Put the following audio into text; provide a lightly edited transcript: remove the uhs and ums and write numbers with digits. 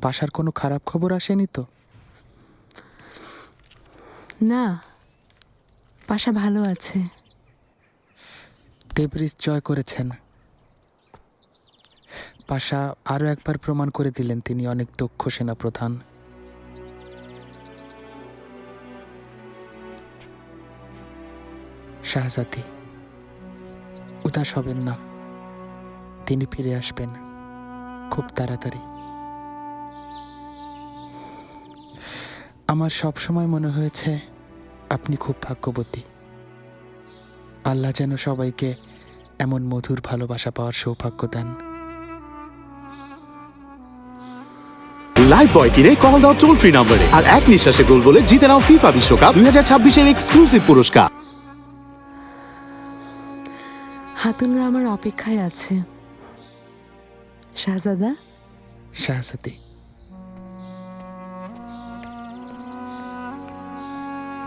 পাশার কোনো খারাপ খবর আসেনি তো? না, পাশা ভালো আছে। তেব্রিজ জয় করেছেন। পাশা আরও একবার প্রমাণ করে দিলেন তিনি অনেক দক্ষ সেনাপ্রধান। শাহজাদি, উদাস হবেন না, তিনি ফিরে আসবেন খুব তাড়াতাড়ি। আমার সব সময় মনে হয়েছে আপনি খুব ভাগ্যবতী। আল্লাহ যেন সবাইকে এমন মধুর ভালোবাসা পাওয়ার সৌভাগ্য দেন। লাইফ বয় কিনে কল দাও টোল ফ্রি নম্বরে আর এক নিঃশ্বাসে গোল বলে জিতে নাও ফিফা বিশ্বকাপ 2026 এক্সক্লুসিভ পুরস্কার। হাতুনরা আমার অপেক্ষায় আছে। শাহজাদা, শাহজাদি।